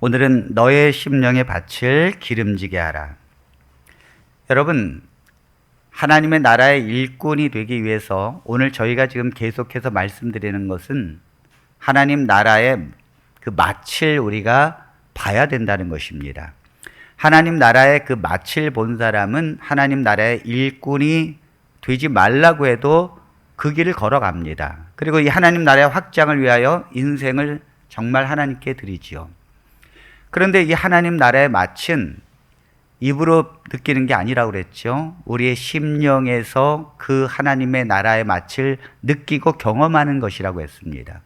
오늘은 너의 심령의 밭을 기름지게 하라. 여러분, 하나님의 나라의 일꾼이 되기 위해서 오늘 저희가 지금 계속해서 말씀드리는 것은 하나님 나라의 그 맏을 우리가 봐야 된다는 것입니다. 하나님 나라의 그 맏을 본 사람은 하나님 나라의 일꾼이 되지 말라고 해도 그 길을 걸어갑니다. 그리고 이 하나님 나라의 확장을 위하여 인생을 정말 하나님께 드리지요. 그런데 이 하나님 나라의 맏은 입으로 느끼는 게 아니라고 그랬죠. 우리의 심령에서 그 하나님의 나라의 맏을 느끼고 경험하는 것이라고 했습니다.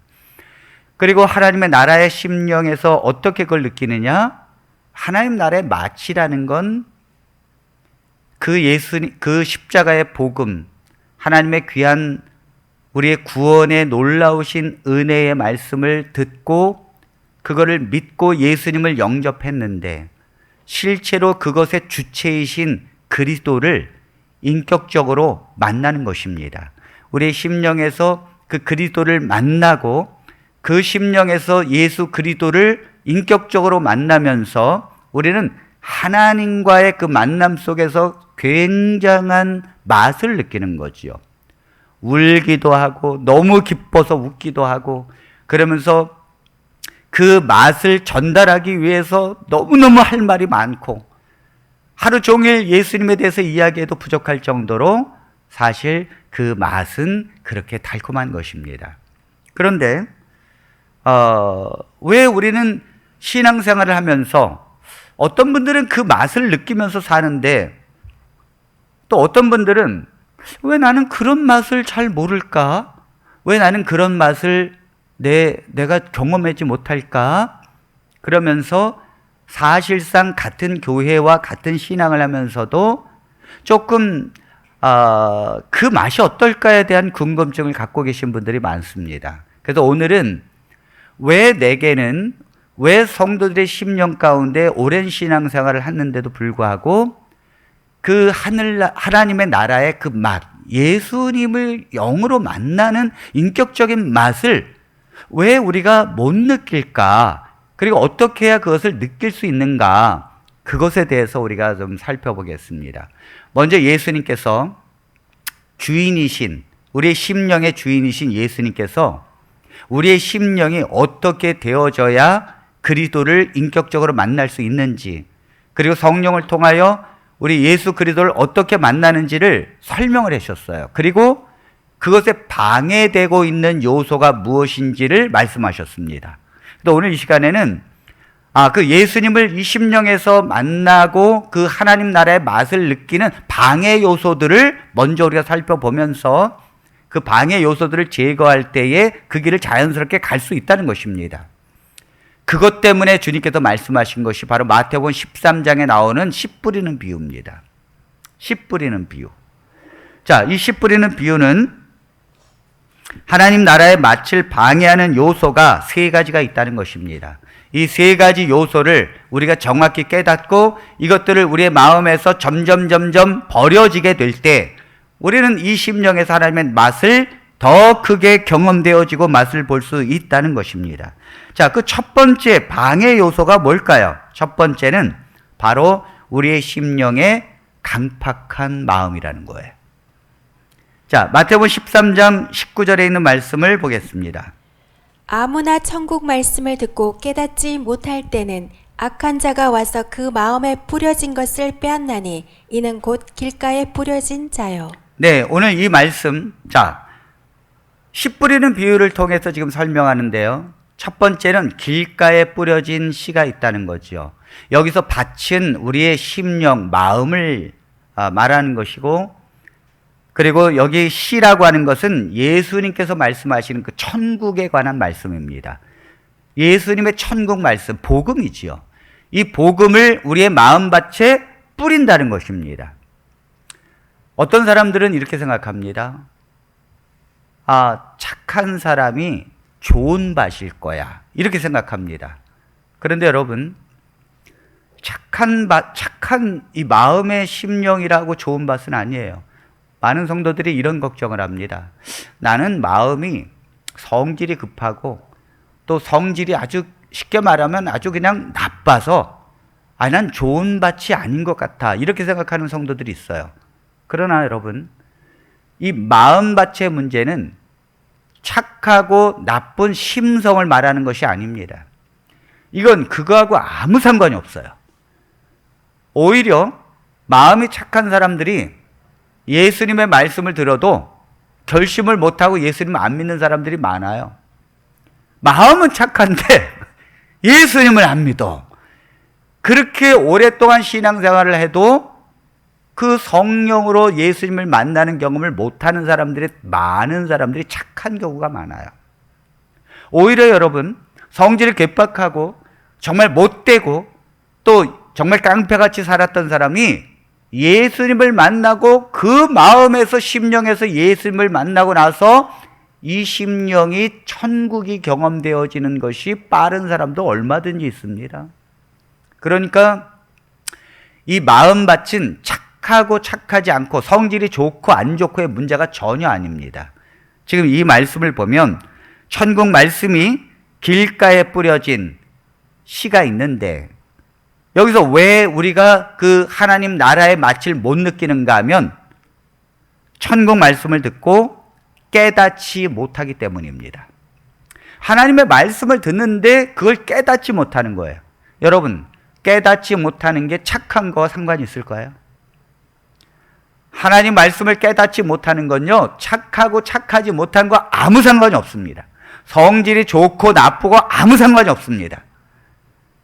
그리고 하나님의 나라의 심령에서 어떻게 그걸 느끼느냐? 하나님 나라의 맏이라는 건 그 십자가의 복음, 하나님의 귀한 우리의 구원의 놀라우신 은혜의 말씀을 듣고 그거를 믿고 예수님을 영접했는데 실제로 그것의 주체이신 그리스도를 인격적으로 만나는 것입니다. 우리의 심령에서 그 그리스도를 만나고 그 심령에서 예수 그리스도를 인격적으로 만나면서 우리는 하나님과의 그 만남 속에서 굉장한 맛을 느끼는 거지요. 울기도 하고 너무 기뻐서 웃기도 하고 그러면서 그 맛을 전달하기 위해서 너무너무 할 말이 많고 하루 종일 예수님에 대해서 이야기해도 부족할 정도로 사실 그 맛은 그렇게 달콤한 것입니다. 그런데 왜 우리는 신앙생활을 하면서 어떤 분들은 그 맛을 느끼면서 사는데 또 어떤 분들은 왜 나는 그런 맛을 잘 모를까? 왜 나는 그런 맛을 내가 경험하지 못할까? 그러면서 사실상 같은 교회와 같은 신앙을 하면서도 조금 그 맛이 어떨까에 대한 궁금증을 갖고 계신 분들이 많습니다. 그래서 오늘은 왜 성도들의 심령 가운데 오랜 신앙생활을 했는데도 불구하고 그 하나님의 나라의 그 맛, 예수님을 영으로 만나는 인격적인 맛을 왜 우리가 못 느낄까? 그리고 어떻게 해야 그것을 느낄 수 있는가? 그것에 대해서 우리가 좀 살펴보겠습니다. 먼저 예수님께서 주인이신, 우리의 심령의 주인이신 예수님께서 우리의 심령이 어떻게 되어져야 그리스도를 인격적으로 만날 수 있는지, 그리고 성령을 통하여 우리 예수 그리스도를 어떻게 만나는지를 설명을 하셨어요. 그리고 그것에 방해되고 있는 요소가 무엇인지를 말씀하셨습니다. 또 오늘 이 시간에는 그 예수님을 이 심령에서 만나고 그 하나님 나라의 맛을 느끼는 방해 요소들을 먼저 우리가 살펴보면서 그 방해 요소들을 제거할 때에 그 길을 자연스럽게 갈 수 있다는 것입니다. 그것 때문에 주님께서 말씀하신 것이 바로 마태복음 13장에 나오는 씨 뿌리는 비유입니다. 씨 뿌리는 비유. 자, 이 씨 뿌리는 비유는 하나님 나라의 맏을 방해하는 요소가 세 가지가 있다는 것입니다. 이 세 가지 요소를 우리가 정확히 깨닫고 이것들을 우리의 마음에서 점점 버려지게 될 때 우리는 이 심령에서 하나님의 맛을 더 크게 경험되어지고 맛을 볼 수 있다는 것입니다. 자, 그 첫 번째 방해 요소가 뭘까요? 첫 번째는 바로 우리의 심령의 강팍한 마음이라는 거예요. 자, 마태복음 13장 19절에 있는 말씀을 보겠습니다. 아무나 천국 말씀을 듣고 깨닫지 못할 때는 악한 자가 와서 그 마음에 뿌려진 것을 빼앗나니 이는 곧 길가에 뿌려진 자요. 네, 오늘 이 말씀, 자, 씨 뿌리는 비유를 통해서 지금 설명하는데요. 첫 번째는 길가에 뿌려진 씨가 있다는 거죠. 여기서 밭은 우리의 심령, 마음을 말하는 것이고, 그리고 여기 씨라고 하는 것은 예수님께서 말씀하시는 그 천국에 관한 말씀입니다. 예수님의 천국 말씀, 복음이지요. 이 복음을 우리의 마음밭에 뿌린다는 것입니다. 어떤 사람들은 이렇게 생각합니다. 착한 사람이 좋은 밭일 거야. 이렇게 생각합니다. 그런데 여러분, 착한 이 마음의 심령이라고 좋은 밭은 아니에요. 많은 성도들이 이런 걱정을 합니다. 나는 마음이 성질이 급하고 또 성질이 아주 쉽게 말하면 아주 그냥 나빠서 난 좋은 밭이 아닌 것 같아 이렇게 생각하는 성도들이 있어요. 그러나 여러분, 이 마음밭의 문제는 착하고 나쁜 심성을 말하는 것이 아닙니다. 이건 그거하고 아무 상관이 없어요. 오히려 마음이 착한 사람들이 예수님의 말씀을 들어도 결심을 못하고 예수님을 안 믿는 사람들이 많아요. 마음은 착한데 예수님을 안 믿어. 그렇게 오랫동안 신앙생활을 해도 그 성령으로 예수님을 만나는 경험을 못하는 사람들이, 많은 사람들이 착한 경우가 많아요. 오히려 여러분, 성질이 괴팍하고 정말 못되고 또 정말 깡패같이 살았던 사람이 예수님을 만나고 그 마음에서, 심령에서 예수님을 만나고 나서 이 심령이 천국이 경험되어지는 것이 빠른 사람도 얼마든지 있습니다. 그러니까 이 마음밭은 착하고 착하지 않고 성질이 좋고 안 좋고의 문제가 전혀 아닙니다. 지금 이 말씀을 보면 천국 말씀이 길가에 뿌려진 씨가 있는데, 여기서 왜 우리가 그 하나님 나라의 맛을 못 느끼는가 하면 천국 말씀을 듣고 깨닫지 못하기 때문입니다. 하나님의 말씀을 듣는데 그걸 깨닫지 못하는 거예요. 여러분, 깨닫지 못하는 게 착한 거와 상관이 있을까요? 하나님 말씀을 깨닫지 못하는 건요, 착하고 착하지 못한 거 아무 상관이 없습니다. 성질이 좋고 나쁘고 아무 상관이 없습니다.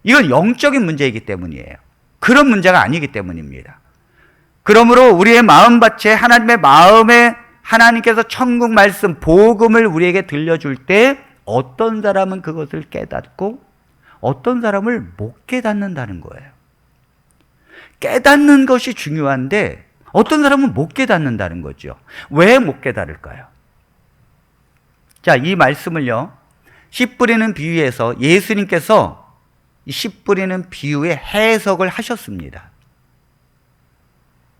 이건 영적인 문제이기 때문이에요. 그런 문제가 아니기 때문입니다. 그러므로 우리의 마음밭에 하나님의 마음에 하나님께서 천국 말씀, 복음을 우리에게 들려줄 때 어떤 사람은 그것을 깨닫고 어떤 사람을 못 깨닫는다는 거예요. 깨닫는 것이 중요한데 어떤 사람은 못 깨닫는다는 거죠. 왜 못 깨달을까요? 자, 이 말씀을요, 씨 뿌리는 비유에서 예수님께서 이 씨 뿌리는 비유의 해석을 하셨습니다.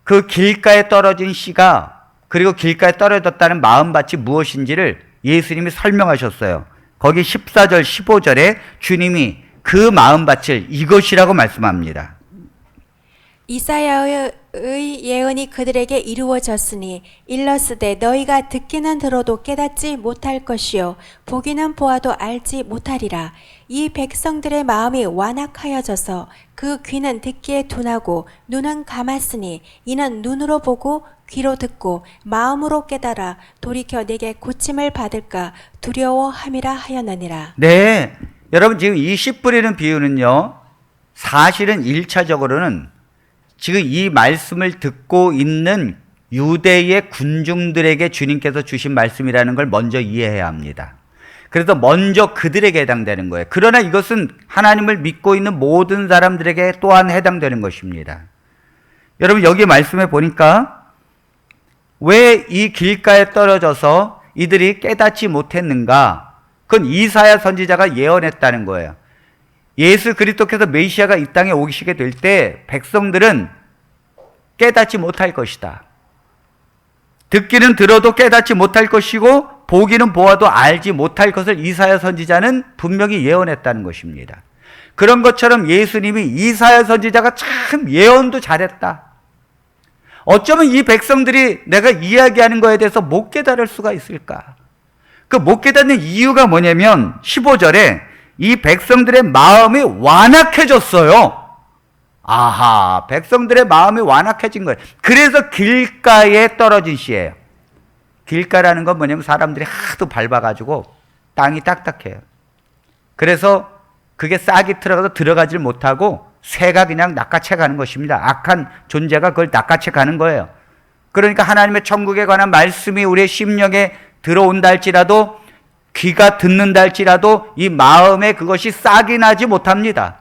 그 길가에 떨어진 씨가, 그리고 길가에 떨어졌다는 마음밭이 무엇인지를 예수님이 설명하셨어요. 거기 14절, 15절에 주님이 그 마음밭을 이것이라고 말씀합니다. 이사야의 예언이 그들에게 이루어졌으니 일러스되 너희가 듣기는 들어도 깨닫지 못할 것이요 보기는 보아도 알지 못하리라. 이 백성들의 마음이 완악하여져서 그 귀는 듣기에 둔하고 눈은 감았으니 이는 눈으로 보고 귀로 듣고 마음으로 깨달아 돌이켜 내게 고침을 받을까 두려워함이라 하였느니라. 네, 여러분, 지금 이 씨 뿌리는 비유는요, 사실은 1차적으로는 지금 이 말씀을 듣고 있는 유대의 군중들에게 주님께서 주신 말씀이라는 걸 먼저 이해해야 합니다. 그래서 먼저 그들에게 해당되는 거예요. 그러나 이것은 하나님을 믿고 있는 모든 사람들에게 또한 해당되는 것입니다. 여러분, 여기 말씀에 보니까 왜 이 길가에 떨어져서 이들이 깨닫지 못했는가? 그건 이사야 선지자가 예언했다는 거예요. 예수 그리스도께서 메시아가 이 땅에 오시게 될 때 백성들은 깨닫지 못할 것이다. 듣기는 들어도 깨닫지 못할 것이고 보기는 보아도 알지 못할 것을 이사야 선지자는 분명히 예언했다는 것입니다. 그런 것처럼 예수님이 이사야 선지자가 참 예언도 잘했다. 어쩌면 이 백성들이 내가 이야기하는 거에 대해서 못 깨달을 수가 있을까? 그 못 깨닫는 이유가 뭐냐면 15절에 이 백성들의 마음이 완악해졌어요. 아하, 백성들의 마음이 완악해진 거예요. 그래서 길가에 떨어진 씨예요. 길가라는 건 뭐냐면 사람들이 하도 밟아가지고 땅이 딱딱해요. 그래서 그게 싹이 들어가서 들어가질 못하고 새가 그냥 낚아채 가는 것입니다. 악한 존재가 그걸 낚아채 가는 거예요. 그러니까 하나님의 천국에 관한 말씀이 우리의 심령에 들어온다 할지라도, 귀가 듣는다 할지라도 이 마음에 그것이 싹이 나지 못합니다.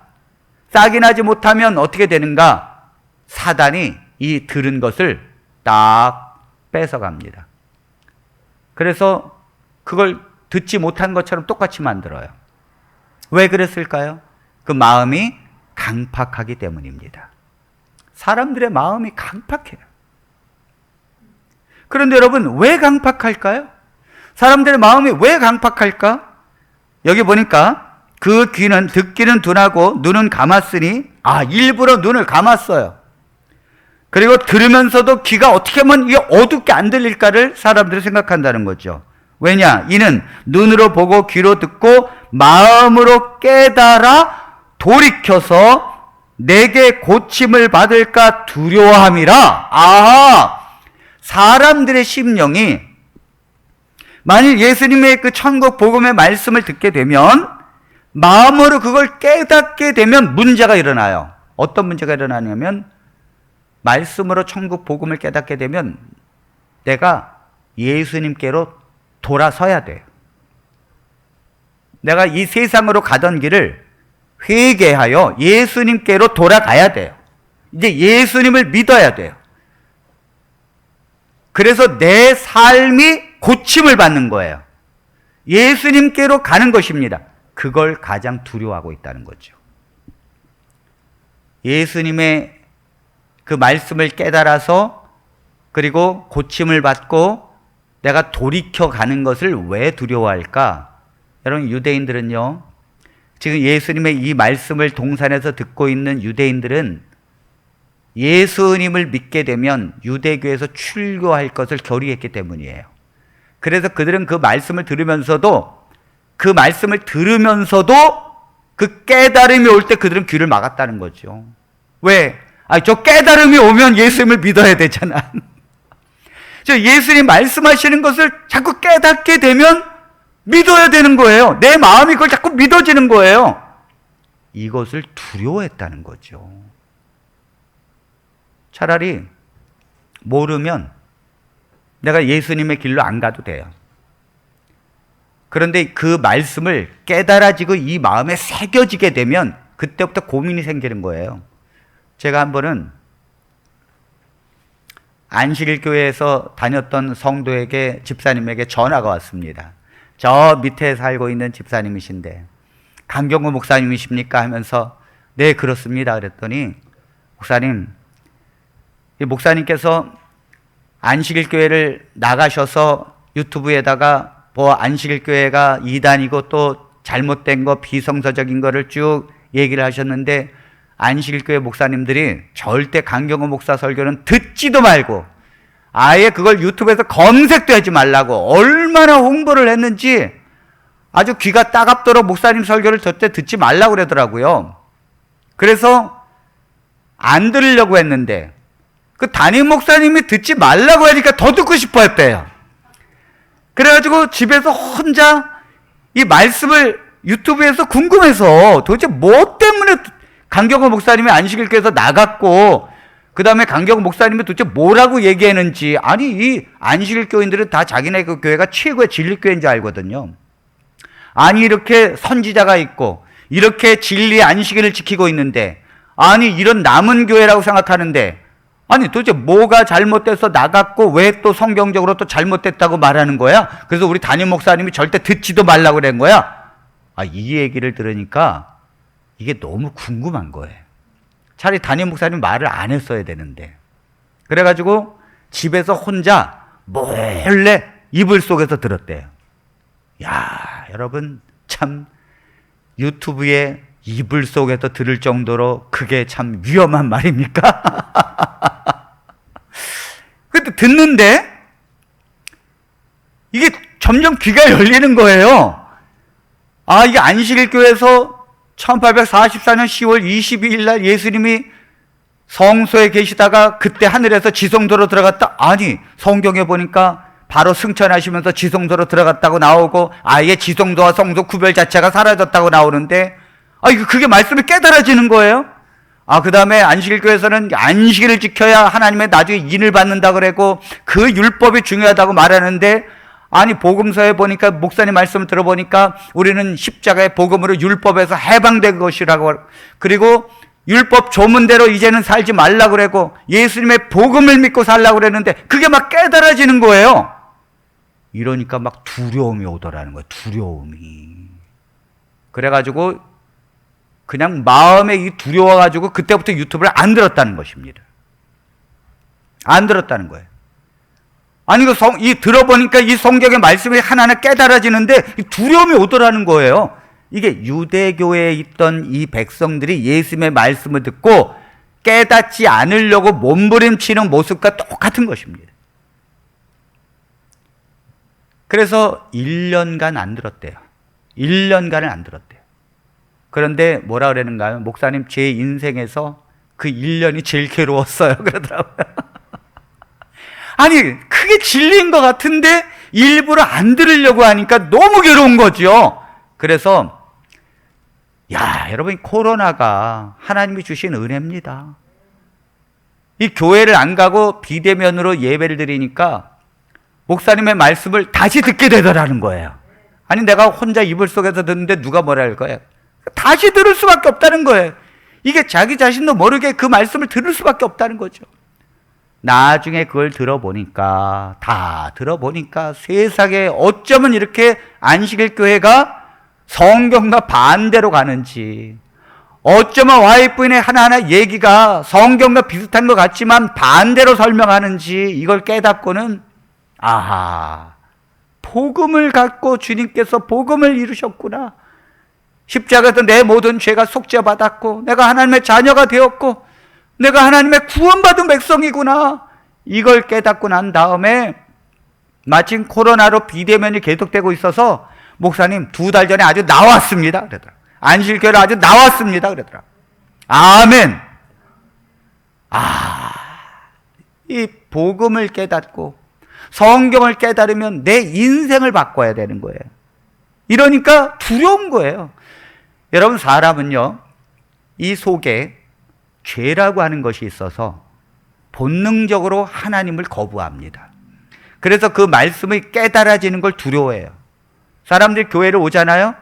싹이 나지 못하면 어떻게 되는가? 사단이 이 들은 것을 딱 뺏어갑니다. 그래서 그걸 듣지 못한 것처럼 똑같이 만들어요. 왜 그랬을까요? 그 마음이 강팍하기 때문입니다. 사람들의 마음이 강팍해요. 그런데 여러분, 왜 강팍할까요? 사람들의 마음이 왜 강팍할까? 여기 보니까 그 귀는 듣기는 둔하고 눈은 감았으니, 일부러 눈을 감았어요. 그리고 들으면서도 귀가 어떻게 하면 이게 어둡게 안 들릴까를 사람들이 생각한다는 거죠. 왜냐? 이는 눈으로 보고 귀로 듣고 마음으로 깨달아 돌이켜서 내게 고침을 받을까 두려워함이라. 사람들의 심령이 만일 예수님의 그 천국 복음의 말씀을 듣게 되면, 마음으로 그걸 깨닫게 되면 문제가 일어나요. 어떤 문제가 일어나냐면, 말씀으로 천국 복음을 깨닫게 되면 내가 예수님께로 돌아서야 돼요. 내가 이 세상으로 가던 길을 회개하여 예수님께로 돌아가야 돼요. 이제 예수님을 믿어야 돼요. 그래서 내 삶이 고침을 받는 거예요. 예수님께로 가는 것입니다. 그걸 가장 두려워하고 있다는 거죠. 예수님의 그 말씀을 깨달아서 그리고 고침을 받고 내가 돌이켜 가는 것을 왜 두려워할까? 여러분, 유대인들은요, 지금 예수님의 이 말씀을 동산에서 듣고 있는 유대인들은 예수님을 믿게 되면 유대교에서 출교할 것을 결의했기 때문이에요. 그래서 그들은 그 말씀을 들으면서도 그 깨달음이 올 때 그들은 귀를 막았다는 거죠. 왜? 저 깨달음이 오면 예수님을 믿어야 되잖아. 예수님 말씀하시는 것을 자꾸 깨닫게 되면 믿어야 되는 거예요. 내 마음이 그걸 자꾸 믿어지는 거예요. 이것을 두려워했다는 거죠. 차라리 모르면 내가 예수님의 길로 안 가도 돼요. 그런데 그 말씀을 깨달아지고 이 마음에 새겨지게 되면 그때부터 고민이 생기는 거예요. 제가 한 번은 안식일교회에서 다녔던 성도에게, 집사님에게 전화가 왔습니다. 저 밑에 살고 있는 집사님이신데 강경구 목사님이십니까? 하면서 네, 그렇습니다. 그랬더니 목사님, 이 목사님께서 안식일교회를 나가셔서 유튜브에다가 안식일교회가 이단이고 또 잘못된 거, 비성서적인 거를 쭉 얘기를 하셨는데 안식일교회 목사님들이 절대 강경호 목사 설교는 듣지도 말고 아예 그걸 유튜브에서 검색도 하지 말라고 얼마나 홍보를 했는지 아주 귀가 따갑도록 목사님 설교를 절대 듣지 말라고 그러더라고요. 그래서 안 들으려고 했는데 그 담임 목사님이 듣지 말라고 하니까 더 듣고 싶어 했대요. 그래가지고 집에서 혼자 이 말씀을 유튜브에서 궁금해서 도대체 뭐 때문에 강경호 목사님이 안식일교회에서 나갔고 그 다음에 강경호 목사님이 도대체 뭐라고 얘기했는지, 아니 이 안식일교인들은 다 자기네 그 교회가 최고의 진리교회인 줄 알거든요. 아니 이렇게 선지자가 있고 이렇게 진리의 안식일을 지키고 있는데 아니 이런 남은 교회라고 생각하는데 아니 도대체 뭐가 잘못돼서 나갔고 왜 또 성경적으로 또 잘못됐다고 말하는 거야? 그래서 우리 담임 목사님이 절대 듣지도 말라고 그런 거야? 이 얘기를 들으니까 이게 너무 궁금한 거예요. 차라리 담임 목사님 말을 안 했어야 되는데. 그래가지고 집에서 혼자 몰래 이불 속에서 들었대요. 야, 여러분 참 유튜브에 이불 속에서 들을 정도로 그게 참 위험한 말입니까? 근데 듣는데 이게 점점 귀가 열리는 거예요. 이게 안식일교회에서 1844년 10월 22일 날 예수님이 성소에 계시다가 그때 하늘에서 지성소로 들어갔다. 아니 성경에 보니까 바로 승천하시면서 지성소로 들어갔다고 나오고 아예 지성소와 성소 구별 자체가 사라졌다고 나오는데 그게 말씀이 깨달아지는 거예요. 그 다음에 안식일교회에서는 안식일을 지켜야 하나님의 나중에 인을 받는다 그러고 그 율법이 중요하다고 말하는데 아니 복음서에 보니까 목사님 말씀을 들어보니까 우리는 십자가의 복음으로 율법에서 해방된 것이라고, 그리고 율법 조문대로 이제는 살지 말라고 그러고 예수님의 복음을 믿고 살라고 그랬는데 그게 막 깨달아지는 거예요. 이러니까 막 두려움이 오더라는 거예요. 두려움이. 그래가지고 그냥 마음에 이 두려워가지고 그때부터 유튜브를 안 들었다는 것입니다. 안 들었다는 거예요. 아니 들어보니까 이 성경의 말씀이 하나하나 깨달아지는데 이 두려움이 오더라는 거예요. 이게 유대교회에 있던 이 백성들이 예수님의 말씀을 듣고 깨닫지 않으려고 몸부림치는 모습과 똑같은 것입니다. 그래서 1년간 안 들었대요. 1년간을 안 들었대요. 그런데 뭐라 그러는가 하면, 목사님 제 인생에서 그 1년이 제일 괴로웠어요 그러더라고요. 아니 크게 진리인 것 같은데 일부러 안 들으려고 하니까 너무 괴로운 거죠. 그래서 여러분, 코로나가 하나님이 주신 은혜입니다. 이 교회를 안 가고 비대면으로 예배를 드리니까 목사님의 말씀을 다시 듣게 되더라는 거예요. 아니 내가 혼자 이불 속에서 듣는데 누가 뭐라 할 거예요? 다시 들을 수밖에 없다는 거예요. 이게 자기 자신도 모르게 그 말씀을 들을 수밖에 없다는 거죠. 나중에 그걸 들어보니까, 다 들어보니까 세상에 어쩌면 이렇게 안식일 교회가 성경과 반대로 가는지, 어쩌면 와이프인의 하나하나 얘기가 성경과 비슷한 것 같지만 반대로 설명하는지 이걸 깨닫고는, 아하, 복음을 갖고 주님께서 복음을 이루셨구나. 십자가에서 내 모든 죄가 속죄받았고 내가 하나님의 자녀가 되었고 내가 하나님의 구원받은 백성이구나. 이걸 깨닫고 난 다음에 마침 코로나로 비대면이 계속되고 있어서 목사님 2달 전에 아주 나왔습니다 그러더라. 안식교회를 아주 나왔습니다 그러더라. 아멘. 이 복음을 깨닫고 성경을 깨달으면 내 인생을 바꿔야 되는 거예요. 이러니까 두려운 거예요. 여러분, 사람은요, 이 속에 죄라고 하는 것이 있어서 본능적으로 하나님을 거부합니다. 그래서 그 말씀이 깨달아지는 걸 두려워해요. 사람들이 교회를 오잖아요.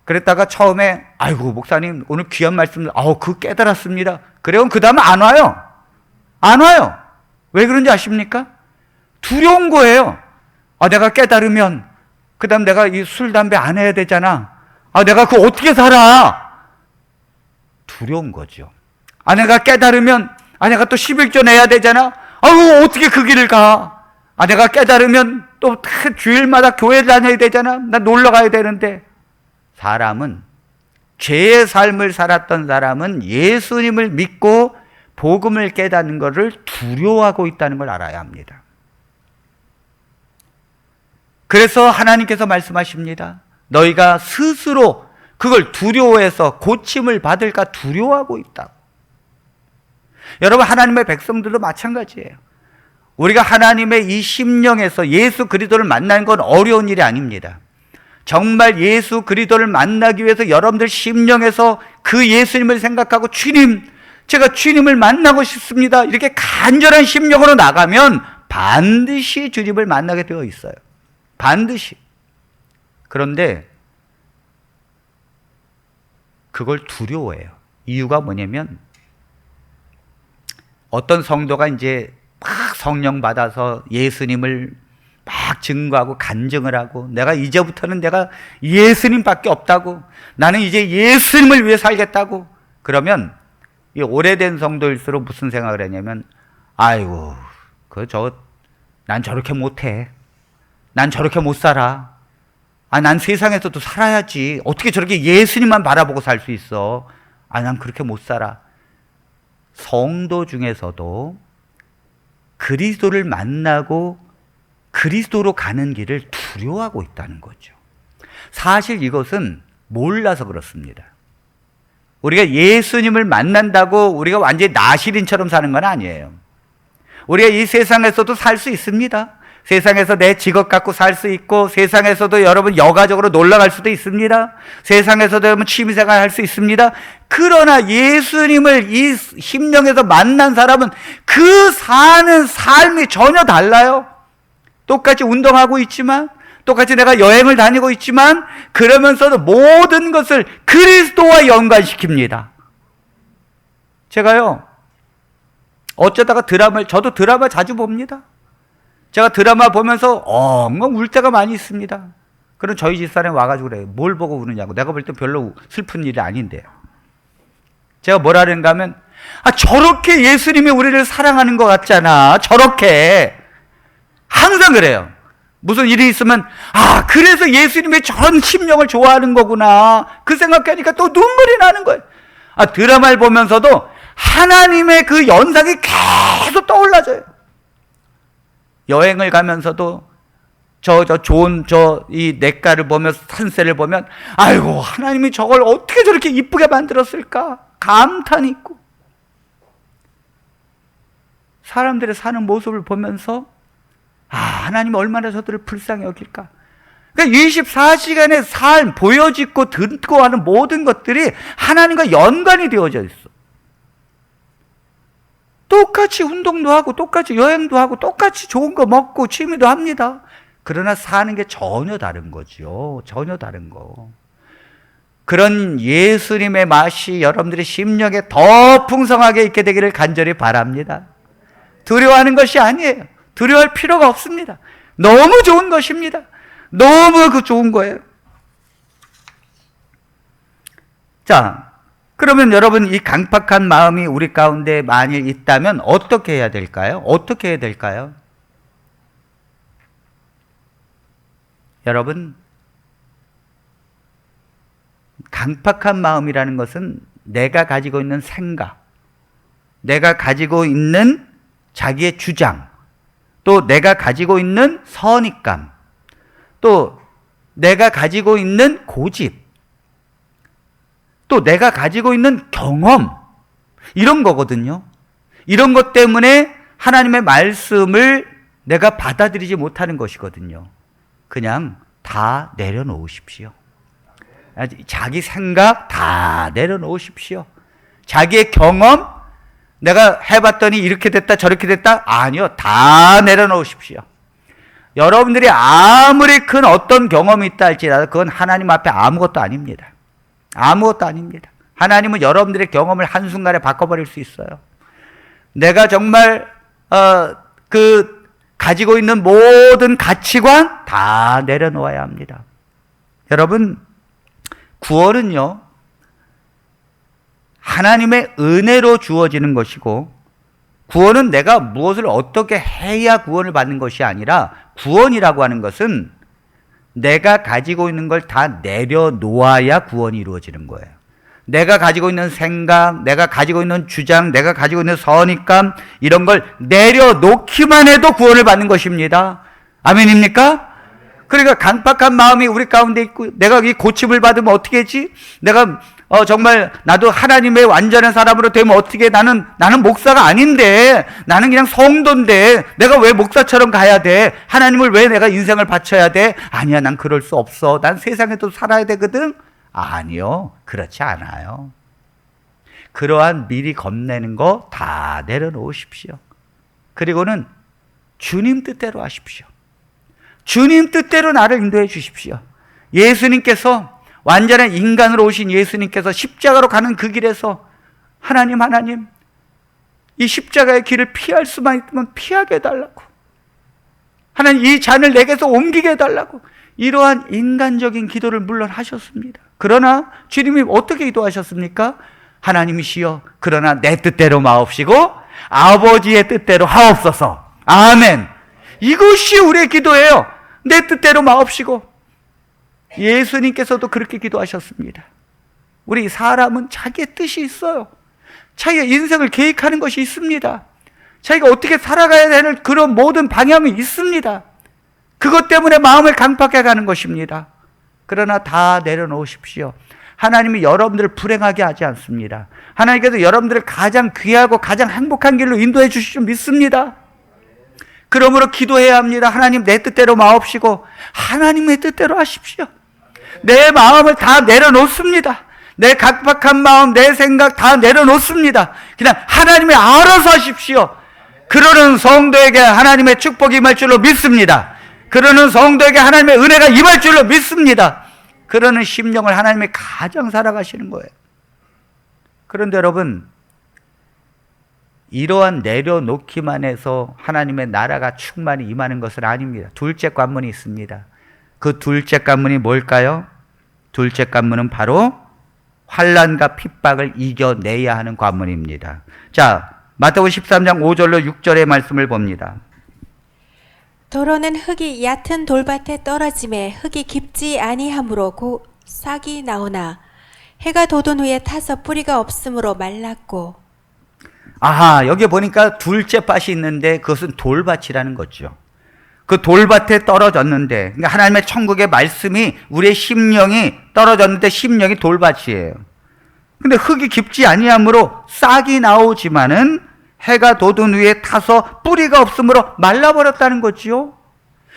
그랬다가 처음에 아이고 목사님 오늘 귀한 말씀 그거 깨달았습니다. 그래요? 그 다음에 안 와요. 안 와요. 왜 그런지 아십니까? 두려운 거예요. 내가 깨달으면 그 다음 내가 이 술, 담배 안 해야 되잖아. 내가 그거 어떻게 살아? 두려운 거죠. 내가 깨달으면 내가 또 11조 내야 되잖아. 어떻게 그 길을 가? 내가 깨달으면 또 주일마다 교회 다녀야 되잖아. 나 놀러 가야 되는데. 사람은, 죄의 삶을 살았던 사람은 예수님을 믿고 복음을 깨닫는 것을 두려워하고 있다는 걸 알아야 합니다. 그래서 하나님께서 말씀하십니다. 너희가 스스로 그걸 두려워해서 고침을 받을까 두려워하고 있다고. 여러분, 하나님의 백성들도 마찬가지예요. 우리가 하나님의 이 심령에서 예수 그리스도를 만나는 건 어려운 일이 아닙니다. 정말 예수 그리스도를 만나기 위해서 여러분들 심령에서 그 예수님을 생각하고 주님, 제가 주님을 만나고 싶습니다. 이렇게 간절한 심령으로 나가면 반드시 주님을 만나게 되어 있어요. 반드시. 그런데 그걸 두려워해요. 이유가 뭐냐면 어떤 성도가 이제 막 성령 받아서 예수님을 막 증거하고 간증을 하고 내가 이제부터는 내가 예수님밖에 없다고, 나는 이제 예수님을 위해 살겠다고, 그러면 이 오래된 성도일수록 무슨 생각을 하냐면 아이고 난 저렇게 못해. 난 저렇게 못 살아. 난 세상에서도 살아야지. 어떻게 저렇게 예수님만 바라보고 살 수 있어. 난 그렇게 못 살아. 성도 중에서도 그리스도를 만나고 그리스도로 가는 길을 두려워하고 있다는 거죠. 사실 이것은 몰라서 그렇습니다. 우리가 예수님을 만난다고 우리가 완전히 나시린처럼 사는 건 아니에요. 우리가 이 세상에서도 살 수 있습니다. 세상에서 내 직업 갖고 살 수 있고, 세상에서도 여러분 여가적으로 놀러 갈 수도 있습니다. 세상에서도 여러분 취미생활 할 수 있습니다. 그러나 예수님을 이 심령에서 만난 사람은 그 사는 삶이 전혀 달라요. 똑같이 운동하고 있지만, 똑같이 내가 여행을 다니고 있지만, 그러면서도 모든 것을 그리스도와 연관시킵니다. 제가요, 어쩌다가 저도 드라마 자주 봅니다. 제가 드라마 보면서 엉엉 울 때가 많이 있습니다. 그럼 저희 집사람이 와가지고 그래요. 뭘 보고 우느냐고. 내가 볼 때 별로 슬픈 일이 아닌데요. 제가 뭐라 그러는가 하면, 저렇게 예수님이 우리를 사랑하는 것 같잖아. 저렇게. 항상 그래요. 무슨 일이 있으면 그래서 예수님이 저런 심령을 좋아하는 거구나 그 생각하니까 또 눈물이 나는 거예요. 드라마를 보면서도 하나님의 그 연상이 계속 떠올라져요. 여행을 가면서도 좋은 이 냇가를 보면서 산세를 보면 아이고 하나님이 저걸 어떻게 저렇게 이쁘게 만들었을까 감탄이 있고, 사람들의 사는 모습을 보면서 하나님 얼마나 저들을 불쌍히 여길까. 그러니까 24시간의 삶, 보여지고 듣고 하는 모든 것들이 하나님과 연관이 되어져 있어. 똑같이 운동도 하고 똑같이 여행도 하고 똑같이 좋은 거 먹고 취미도 합니다. 그러나 사는 게 전혀 다른 거죠. 전혀 다른 거. 그런 예수님의 맛이 여러분들의 심령에 더 풍성하게 있게 되기를 간절히 바랍니다. 두려워하는 것이 아니에요. 두려워할 필요가 없습니다. 너무 좋은 것입니다. 너무 좋은 거예요. 자, 그러면 여러분 이 강팍한 마음이 우리 가운데 만일 있다면 어떻게 해야 될까요? 어떻게 해야 될까요? 여러분, 강팍한 마음이라는 것은 내가 가지고 있는 생각, 내가 가지고 있는 자기의 주장, 또 내가 가지고 있는 선입감, 또 내가 가지고 있는 고집, 또 내가 가지고 있는 경험, 이런 거거든요. 이런 것 때문에 하나님의 말씀을 내가 받아들이지 못하는 것이거든요. 그냥 다 내려놓으십시오. 자기 생각 다 내려놓으십시오. 자기의 경험, 내가 해봤더니 이렇게 됐다 저렇게 됐다, 아니요, 다 내려놓으십시오. 여러분들이 아무리 큰 어떤 경험이 있다 할지라도 그건 하나님 앞에 아무것도 아닙니다. 아무것도 아닙니다. 하나님은 여러분들의 경험을 한순간에 바꿔버릴 수 있어요. 내가 정말 가지고 있는 모든 가치관 다 내려놓아야 합니다. 여러분, 구원은요, 하나님의 은혜로 주어지는 것이고, 구원은 내가 무엇을 어떻게 해야 구원을 받는 것이 아니라, 구원이라고 하는 것은 내가 가지고 있는 걸 다 내려놓아야 구원이 이루어지는 거예요. 내가 가지고 있는 생각, 내가 가지고 있는 주장, 내가 가지고 있는 선입감, 이런 걸 내려놓기만 해도 구원을 받는 것입니다. 아멘입니까? 그러니까 강팍한 마음이 우리 가운데 있고, 내가 이 고침을 받으면 어떻게 하지? 내가 정말 나도 하나님의 완전한 사람으로 되면 어떻게, 나는 목사가 아닌데, 나는 그냥 성도인데 내가 왜 목사처럼 가야 돼? 하나님을 왜 내가 인생을 바쳐야 돼? 아니야, 난 그럴 수 없어. 난 세상에도 살아야 되거든. 아니요, 그렇지 않아요. 그러한 미리 겁내는 거 다 내려놓으십시오. 그리고는 주님 뜻대로 하십시오. 주님 뜻대로 나를 인도해 주십시오. 예수님께서, 완전한 인간으로 오신 예수님께서 십자가로 가는 그 길에서 하나님, 이 십자가의 길을 피할 수만 있으면 피하게 해달라고, 하나님 이 잔을 내게서 옮기게 해달라고, 이러한 인간적인 기도를 물론 하셨습니다. 그러나 주님이 어떻게 기도하셨습니까? 하나님이시여, 그러나 내 뜻대로 마옵시고 아버지의 뜻대로 하옵소서. 아멘. 이것이 우리의 기도예요. 내 뜻대로 마옵시고. 예수님께서도 그렇게 기도하셨습니다. 우리 사람은 자기의 뜻이 있어요. 자기가 인생을 계획하는 것이 있습니다. 자기가 어떻게 살아가야 되는 그런 모든 방향이 있습니다. 그것 때문에 마음을 강팍해 가는 것입니다. 그러나 다 내려놓으십시오. 하나님이 여러분들을 불행하게 하지 않습니다. 하나님께서 여러분들을 가장 귀하고 가장 행복한 길로 인도해 주실 줄 믿습니다. 그러므로 기도해야 합니다. 하나님, 내 뜻대로 마옵시고 하나님의 뜻대로 하십시오. 내 마음을 다 내려놓습니다. 내 각박한 마음, 내 생각 다 내려놓습니다. 그냥 하나님이 알아서 하십시오. 그러는 성도에게 하나님의 축복이 임할 줄로 믿습니다. 그러는 성도에게 하나님의 은혜가 임할 줄로 믿습니다. 그러는 심령을 하나님이 가장 살아가시는 거예요. 그런데 여러분, 이러한 내려놓기만 해서 하나님의 나라가 충만히 임하는 것은 아닙니다. 둘째 관문이 있습니다. 그 둘째 관문이 뭘까요? 둘째 관문은 바로 환난과 핍박을 이겨내야 하는 관문입니다. 자, 마태복음 13장 5절로 6절의 말씀을 봅니다. 도로는 흙이 얕은 돌밭에 떨어짐에 흙이 깊지 아니하므로 곧 싹이 나오나 해가 돋은 후에 타서 뿌리가 없으므로 말랐고. 아하, 여기 보니까 둘째 밭이 있는데 그것은 돌밭이라는 거죠. 그 돌밭에 떨어졌는데, 그러니까 하나님의 천국의 말씀이 우리의 심령이 떨어졌는데 심령이 돌밭이에요. 근데 흙이 깊지 아니하므로 싹이 나오지만은 해가 돋은 후에 타서 뿌리가 없으므로 말라버렸다는 거지요.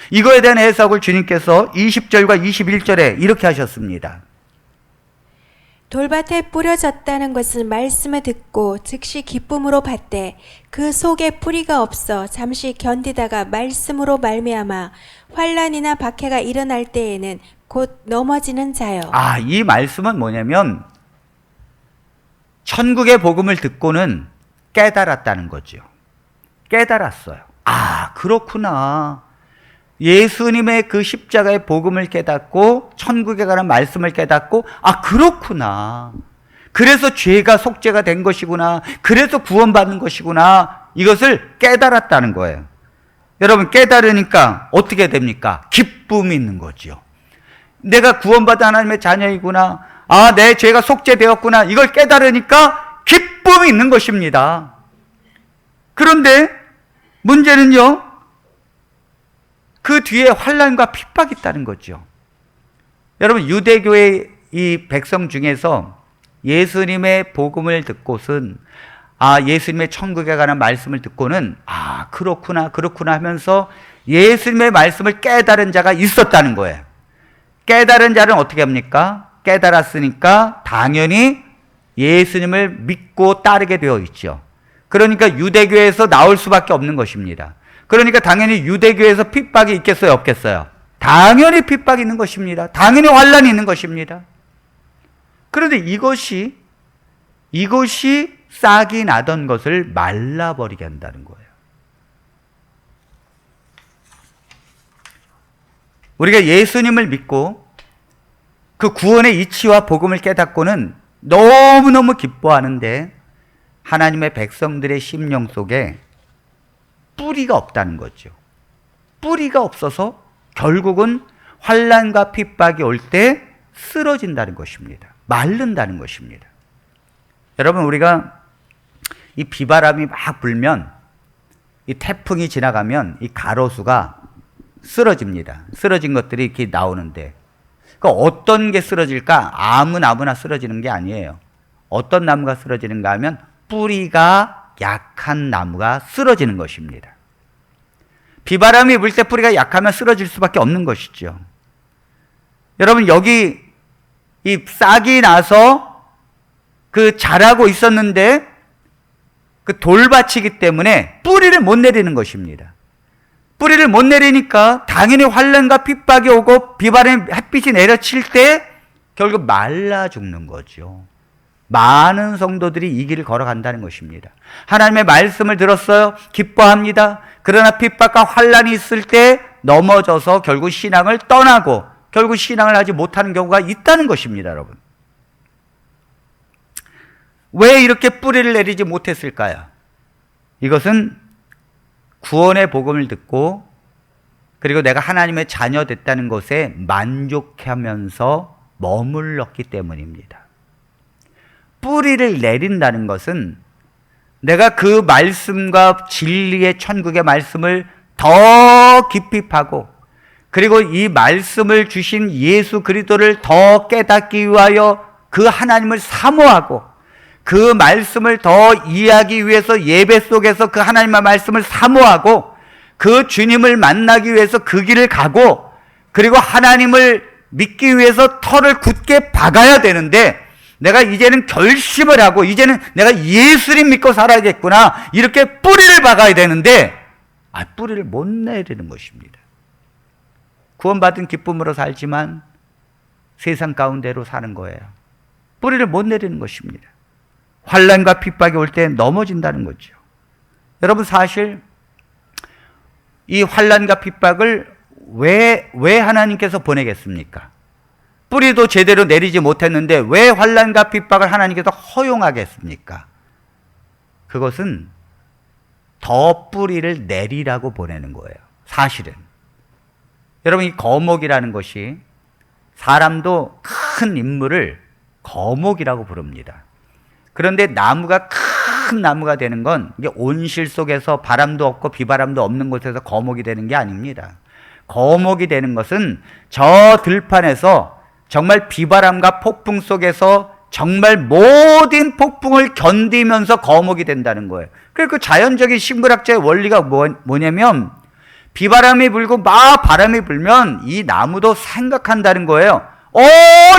이거에 대한 해석을 주님께서 20절과 21절에 이렇게 하셨습니다. 돌밭에 뿌려졌다는 것은 말씀을 듣고 즉시 기쁨으로 받되 그 속에 뿌리가 없어 잠시 견디다가 말씀으로 말미암아 환난이나 박해가 일어날 때에는 곧 넘어지는 자요. 아, 이 말씀은 뭐냐면 천국의 복음을 듣고는 깨달았다는 거죠. 깨달았어요. 아, 그렇구나. 예수님의 그 십자가의 복음을 깨닫고 천국에 관한 말씀을 깨닫고, 아, 그렇구나. 그래서 죄가 속죄가 된 것이구나. 그래서 구원받는 것이구나. 이것을 깨달았다는 거예요. 여러분, 깨달으니까 어떻게 됩니까? 기쁨이 있는 거죠. 내가 구원받은 하나님의 자녀이구나. 아, 내 죄가 속죄되었구나. 이걸 깨달으니까 기쁨이 있는 것입니다. 그런데 문제는요, 그 뒤에 환난과 핍박이 있다는 거죠. 여러분, 유대교의 이 백성 중에서 예수님의 복음을 듣고선, 아, 예수님의 천국에 관한 말씀을 듣고는, 아, 그렇구나 하면서 예수님의 말씀을 깨달은 자가 있었다는 거예요. 깨달은 자는 어떻게 합니까? 깨달았으니까 당연히 예수님을 믿고 따르게 되어 있죠. 그러니까 유대교에서 나올 수밖에 없는 것입니다. 그러니까 당연히 유대교에서 핍박이 있겠어요, 없겠어요? 당연히 핍박이 있는 것입니다. 당연히 환난이 있는 것입니다. 그런데 이것이 싹이 나던 것을 말라버리게 한다는 거예요. 우리가 예수님을 믿고 그 구원의 이치와 복음을 깨닫고는 너무너무 기뻐하는데 하나님의 백성들의 심령 속에 뿌리가 없다는 거죠. 뿌리가 없어서 결국은 환난과 핍박이 올 때 쓰러진다는 것입니다. 마른다는 것입니다. 여러분, 우리가 이 비바람이 막 불면, 이 태풍이 지나가면 이 가로수가 쓰러집니다. 쓰러진 것들이 이렇게 나오는데, 그러니까 어떤 게 쓰러질까? 아무나 쓰러지는 게 아니에요. 어떤 나무가 쓰러지는가 하면 뿌리가 약한 나무가 쓰러지는 것입니다. 비바람이 불 때 뿌리가 약하면 쓰러질 수밖에 없는 것이죠. 여러분, 여기 이 싹이 나서 그 자라고 있었는데 그 돌밭이기 때문에 뿌리를 못 내리는 것입니다. 뿌리를 못 내리니까 당연히 환난과 핍박이 오고 비바람이 햇빛이 내려칠 때 결국 말라 죽는 거죠. 많은 성도들이 이 길을 걸어간다는 것입니다. 하나님의 말씀을 들었어요. 기뻐합니다. 그러나 핍박과 환난이 있을 때 넘어져서 결국 신앙을 떠나고 결국 신앙을 하지 못하는 경우가 있다는 것입니다, 여러분. 왜 이렇게 뿌리를 내리지 못했을까요? 이것은 구원의 복음을 듣고 그리고 내가 하나님의 자녀 됐다는 것에 만족하면서 머물렀기 때문입니다. 뿌리를 내린다는 것은 내가 그 말씀과 진리의 천국의 말씀을 더 깊이 파고 그리고 이 말씀을 주신 예수 그리스도를 더 깨닫기 위하여 그 하나님을 사모하고 그 말씀을 더 이해하기 위해서 예배 속에서 그 하나님의 말씀을 사모하고 그 주님을 만나기 위해서 그 길을 가고 그리고 하나님을 믿기 위해서 털을 굳게 박아야 되는데 내가 이제는 결심을 하고 이제는 내가 예수님 믿고 살아야겠구나 이렇게 뿌리를 박아야 되는데 뿌리를 못 내리는 것입니다. 구원받은 기쁨으로 살지만 세상 가운데로 사는 거예요. 뿌리를 못 내리는 것입니다. 환난과 핍박이 올 때 넘어진다는 거죠. 여러분, 사실 이 환난과 핍박을 왜 하나님께서 보내겠습니까? 뿌리도 제대로 내리지 못했는데 왜 환난과 핍박을 하나님께서 허용하겠습니까? 그것은 더 뿌리를 내리라고 보내는 거예요. 사실은. 여러분, 이 거목이라는 것이 사람도 큰 인물을 거목이라고 부릅니다. 그런데 나무가 큰 나무가 되는 건 이게 온실 속에서 바람도 없고 비바람도 없는 곳에서 거목이 되는 게 아닙니다. 거목이 되는 것은 저 들판에서 정말 비바람과 폭풍 속에서 정말 모든 폭풍을 견디면서 거목이 된다는 거예요. 그래서 그 자연적인 식물학자의 원리가 뭐냐면 비바람이 불고 막 바람이 불면 이 나무도 생각한다는 거예요.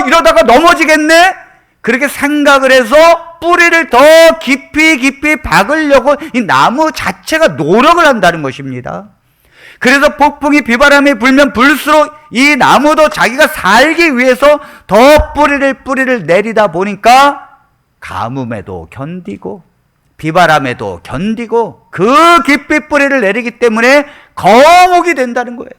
이러다가 넘어지겠네? 그렇게 생각을 해서 뿌리를 더 깊이 박으려고 이 나무 자체가 노력을 한다는 것입니다. 그래서 폭풍이 비바람이 불면 불수록 이 나무도 자기가 살기 위해서 더 뿌리를 내리다 보니까 가뭄에도 견디고 비바람에도 견디고 그 깊이 뿌리를 내리기 때문에 거목이 된다는 거예요.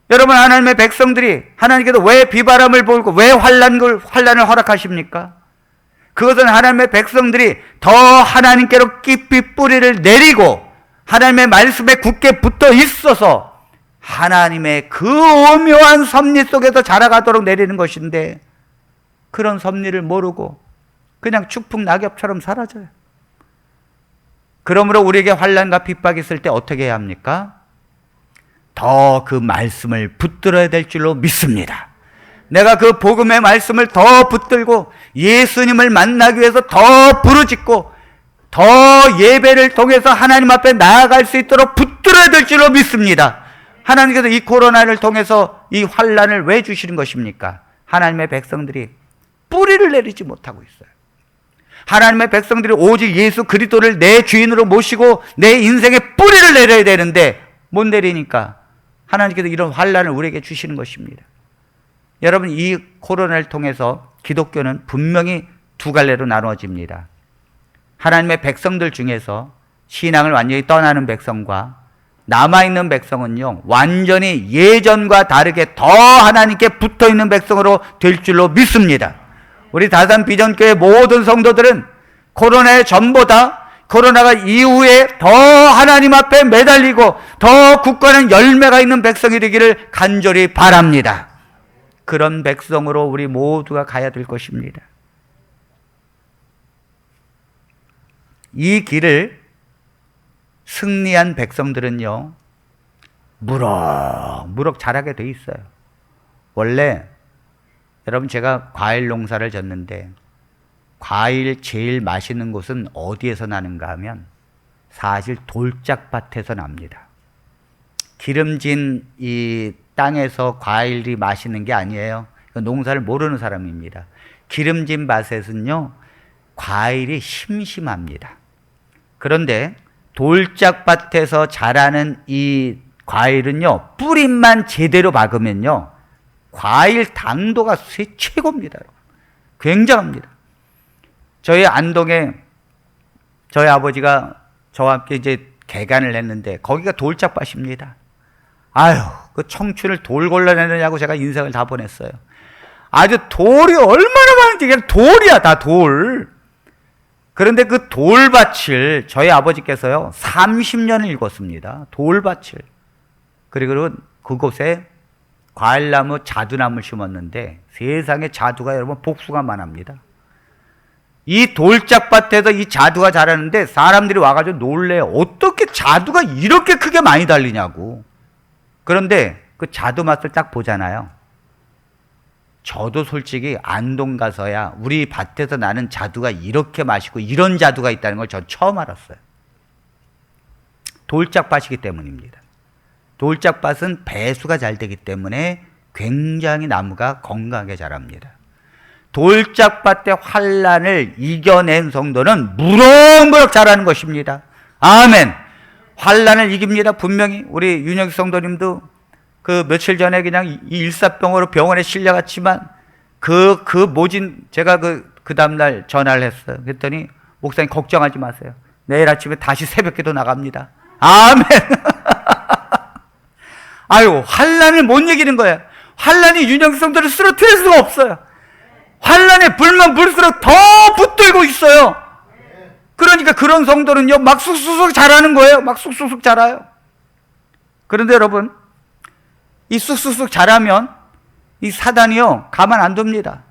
여러분, 하나님의 백성들이 하나님께서 왜 비바람을 불고 왜 환난을 허락하십니까? 그것은 하나님의 백성들이 더 하나님께로 깊이 뿌리를 내리고 하나님의 말씀에 굳게 붙어 있어서 하나님의 그 오묘한 섭리 속에서 자라가도록 내리는 것인데 그런 섭리를 모르고 그냥 축풍 낙엽처럼 사라져요. 그러므로 우리에게 환난과 핍박이 있을 때 어떻게 해야 합니까? 더 그 말씀을 붙들어야 될 줄로 믿습니다. 내가 그 복음의 말씀을 더 붙들고 예수님을 만나기 위해서 더 부르짖고 더 예배를 통해서 하나님 앞에 나아갈 수 있도록 붙들어야 될 줄로 믿습니다. 하나님께서 이 코로나를 통해서 이 환난을 왜 주시는 것입니까? 하나님의 백성들이 뿌리를 내리지 못하고 있어요. 하나님의 백성들이 오직 예수 그리스도를 내 주인으로 모시고 내 인생에 뿌리를 내려야 되는데 못 내리니까 하나님께서 이런 환난을 우리에게 주시는 것입니다. 여러분, 이 코로나를 통해서 기독교는 분명히 두 갈래로 나누어집니다. 하나님의 백성들 중에서 신앙을 완전히 떠나는 백성과 남아있는 백성은요, 완전히 예전과 다르게 더 하나님께 붙어있는 백성으로 될 줄로 믿습니다. 우리 다산 비전교회 모든 성도들은 코로나의 전보다 코로나가 이후에 더 하나님 앞에 매달리고 더 굳건한 열매가 있는 백성이 되기를 간절히 바랍니다. 그런 백성으로 우리 모두가 가야 될 것입니다. 이 길을 승리한 백성들은요, 무럭무럭 자라게 돼 있어요. 원래 여러분, 제가 과일 농사를 졌는데 과일 제일 맛있는 곳은 어디에서 나는가 하면 사실 돌짝밭에서 납니다. 기름진 이 땅에서 과일이 맛있는 게 아니에요. 농사를 모르는 사람입니다. 기름진 밭에서는요, 과일이 심심합니다. 그런데 돌짝밭에서 자라는 이 과일은요, 뿌리만 제대로 박으면요, 과일 당도가 최고입니다. 굉장합니다. 저희 안동에 저희 아버지가 저와 함께 이제 개간을 했는데 거기가 돌짝밭입니다. 아유, 그 청춘을 돌 골라내느냐고 제가 인생을 다 보냈어요. 아주 돌이 얼마나 많은지, 그냥 돌이야, 다 돌. 그런데 그 돌밭을 저희 아버지께서요 30년을 읽었습니다. 돌밭을. 그리고 그곳에 과일나무, 자두나무를 심었는데 세상에 자두가 여러분 복수가만 합니다. 이 돌짝밭에서 이 자두가 자라는데 사람들이 와가지고 놀래요. 어떻게 자두가 이렇게 크게 많이 달리냐고. 그런데 그 자두 맛을 딱 보잖아요. 저도 솔직히 안동 가서야 우리 밭에서 나는 자두가 이렇게 맛있고 이런 자두가 있다는 걸 전 처음 알았어요. 돌짝밭이기 때문입니다. 돌짝밭은 배수가 잘 되기 때문에 굉장히 나무가 건강하게 자랍니다. 돌짝밭의 환난을 이겨낸 성도는 무럭무럭 자라는 것입니다. 아멘. 환난을 이깁니다. 분명히 우리 윤영식 성도님도 그 며칠 전에 그냥 일사병으로 병원에 실려갔지만 그 모진 제가 그 다음날 전화를 했어요. 그랬더니 목사님 걱정하지 마세요. 내일 아침에 다시 새벽기도 나갑니다. 아멘. 아유, 환난을 못 이기는 거예요. 환난이 윤영식 성도를 쓰러뜨릴 수가 없어요. 환난에 불면 불수록 더 붙들고 있어요. 그러니까 그런 성도는요 막 쑥쑥 자라는 거예요. 막 쑥쑥 자라요. 그런데 여러분, 이 쑥쑥쑥 자라면 이 사단이요 가만 안 둡니다.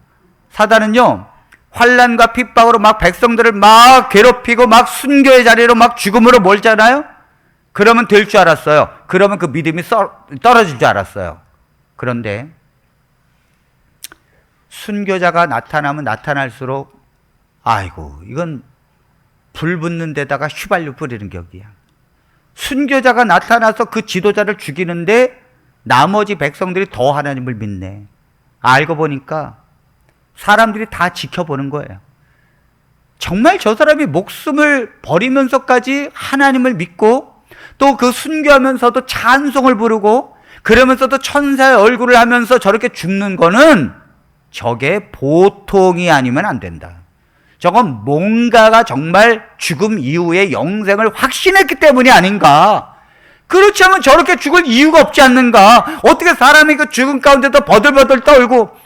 사단은요 환난과 핍박으로 막 백성들을 막 괴롭히고 막 순교의 자리로 막 죽음으로 몰잖아요. 그러면 될 줄 알았어요. 그러면 그 믿음이 떨어질 줄 알았어요. 그런데 순교자가 나타나면 나타날수록 아이고 이건 불 붙는 데다가 휘발유 뿌리는 격이야. 순교자가 나타나서 그 지도자를 죽이는데 나머지 백성들이 더 하나님을 믿네. 알고 보니까 사람들이 다 지켜보는 거예요. 정말 저 사람이 목숨을 버리면서까지 하나님을 믿고 또 그 순교하면서도 찬송을 부르고 그러면서도 천사의 얼굴을 하면서 저렇게 죽는 거는 저게 보통이 아니면 안 된다. 저건 뭔가가 정말 죽음 이후에 영생을 확신했기 때문이 아닌가. 그렇지 않으면 저렇게 죽을 이유가 없지 않는가. 어떻게 사람이 그 죽음 가운데도 버들버들 떨고